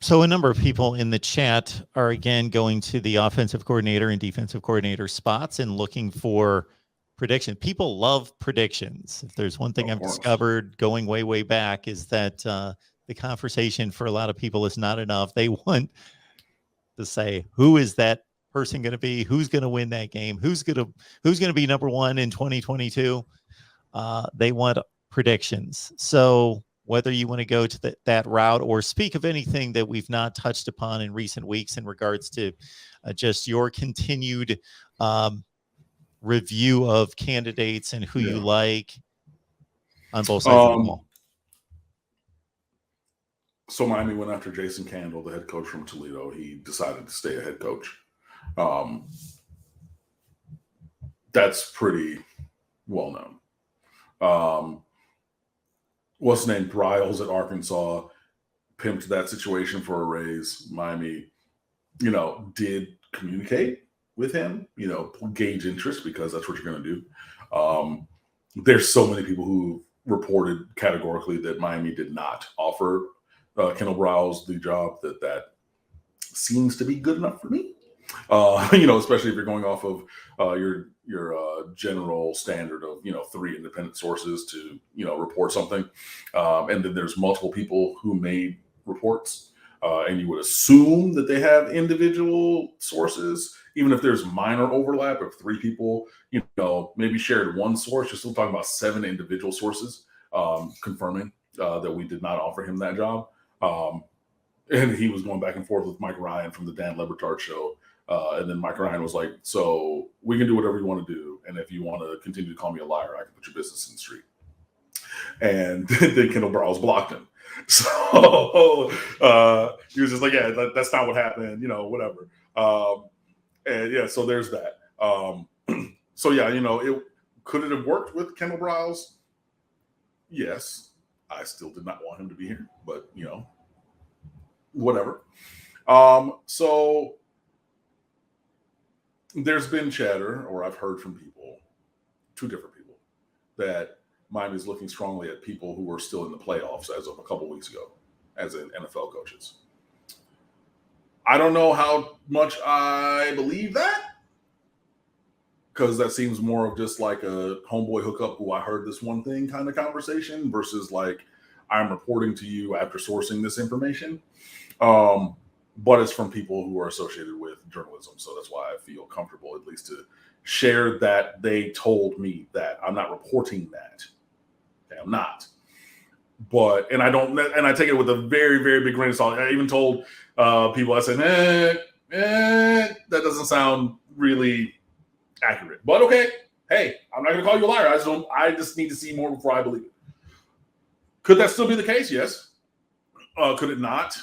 So a number of people in the chat are again going to the offensive coordinator and defensive coordinator spots and looking for prediction. People love predictions. If there's one thing I've discovered going way, way back is that the conversation for a lot of people is not enough. They want to say, who is that person going to be? Who's going to win that game? Who's going to be number one in 2022? They want predictions. So whether you want to go to that route or speak of anything that we've not touched upon in recent weeks in regards to just your continued review of candidates and who you like on both sides of the ball. So Miami went after Jason Kendall, the head coach from Toledo. He decided to stay a head coach. That's pretty well known. What's his name? Briles at Arkansas pimped that situation for a raise. Miami, did communicate with him, gauge interest because that's what you're going to do. There's so many people who reported categorically that Miami did not offer Kendall Briles the job that seems to be good enough for me. Especially if you're going off of your general standard of 3 independent sources to report something, and then there's multiple people who made reports, and you would assume that they have individual sources, even if there's minor overlap. If 3 people maybe shared one source, you're still talking about 7 individual sources confirming that we did not offer him that job. And he was going back and forth with Mike Ryan from the Dan Le Batard show. And then Mike Ryan was like, so we can do whatever you want to do. And if you want to continue to call me a liar, I can put your business in the street. And then Kendall Briles blocked him. So he was just like, yeah, that's not what happened, whatever. And yeah, so there's that. So yeah, could it have worked with Kendall Briles? Yes. I still did not want him to be here, but whatever. So there's been chatter, or I've heard from people, 2 different people, that Miami is looking strongly at people who were still in the playoffs as of a couple weeks ago, as in NFL coaches. I don't know how much I believe that, because that seems more of just like a homeboy hookup who I heard this one thing kind of conversation versus like I'm reporting to you after sourcing this information. But it's from people who are associated with journalism. So that's why I feel comfortable at least to share that they told me that. I'm not reporting that. Okay, I'm not. But, and I take it with a very, very big grain of salt. I even told people, I said, that doesn't sound really accurate. But okay, hey, I'm not going to call you a liar. I just need to see more before I believe it. Could that still be the case? Yes. Could it not?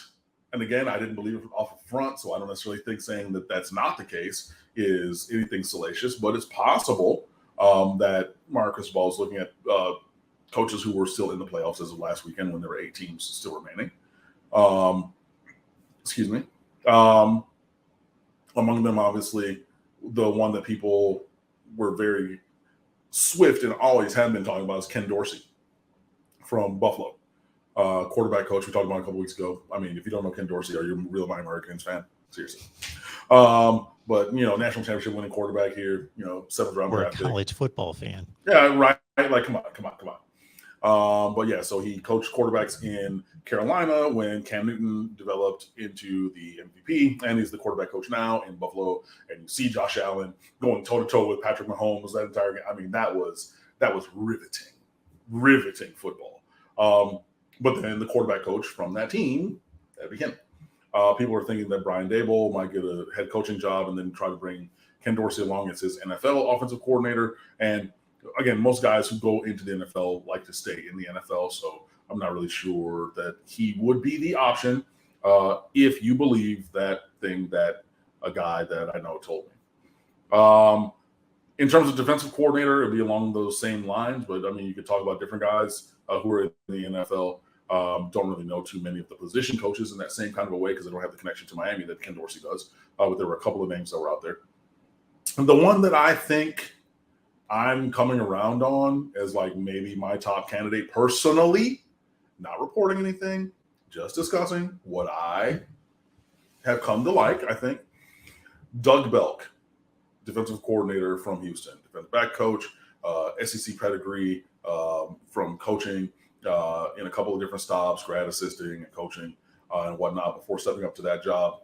And again, I didn't believe it off front, so I don't necessarily think saying that that's not the case is anything salacious, but it's possible that Mario Cristobal is looking at coaches who were still in the playoffs as of last weekend when there were 8 teams still remaining. Excuse me. Among them, obviously, the one that people were very swift and always have been talking about is Ken Dorsey from Buffalo. Quarterback coach we talked about a couple weeks ago. I mean, if you don't know Ken Dorsey, are you a real Miami Hurricanes fan? Seriously. But national championship winning quarterback here, 7th round draft pick. College football fan. Yeah, right. Like, come on. But yeah, so he coached quarterbacks in Carolina when Cam Newton developed into the MVP, and he's the quarterback coach now in Buffalo. And you see Josh Allen going toe to toe with Patrick Mahomes that entire game. I mean, that was riveting football. But then the quarterback coach from that team, that became. People are thinking that Brian Daboll might get a head coaching job and then try to bring Ken Dorsey along as his NFL offensive coordinator. And again, most guys who go into the NFL like to stay in the NFL. So I'm not really sure that he would be the option if you believe that thing that a guy that I know told me. In terms of defensive coordinator, it'd be along those same lines. But I mean, you could talk about different guys who are in the NFL. Don't really know too many of the position coaches in that same kind of a way because they don't have the connection to Miami that Ken Dorsey does. But there were a couple of names that were out there. And the one that I think I'm coming around on as like maybe my top candidate personally, not reporting anything, just discussing what I have come to like, I think. Doug Belk, defensive coordinator from Houston, defensive back coach, SEC pedigree from coaching in a couple of different stops, grad assisting and coaching and whatnot before stepping up to that job.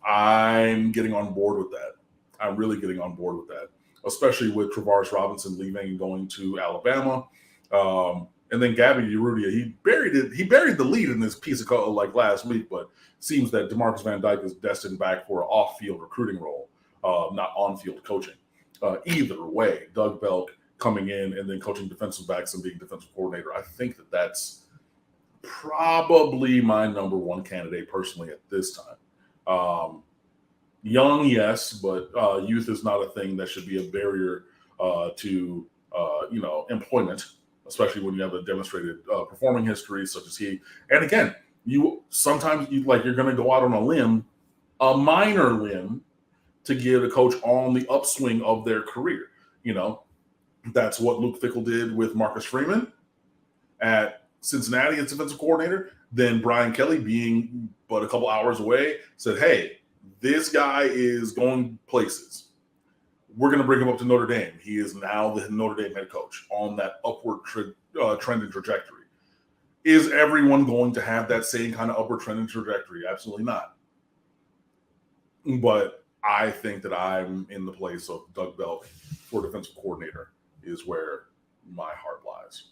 I'm getting on board with that. I'm really getting on board with that, especially with Travaris Robinson leaving and going to Alabama. And then Gabby Urrutia, he buried the lead in this piece of code like last week, but seems that DeMarcus Van Dyke is destined back for an off-field recruiting role, not on-field coaching. Either way, Doug Belk coming in and then coaching defensive backs and being defensive coordinator, I think that that's probably my number one candidate personally at this time. Young, yes, but youth is not a thing that should be a barrier to employment, especially when you have a demonstrated performing history such as he. And again, you're going to go out on a limb, a minor limb, to get a coach on the upswing of their career. That's what Luke Fickell did with Marcus Freeman at Cincinnati as defensive coordinator. Then Brian Kelly, being but a couple hours away, said, hey, this guy is going places. We're going to bring him up to Notre Dame. He is now the Notre Dame head coach on that upward trend and trajectory. Is everyone going to have that same kind of upward trend and trajectory? Absolutely not. But I think that I'm in the place of Doug Belk for defensive coordinator is where my heart lies.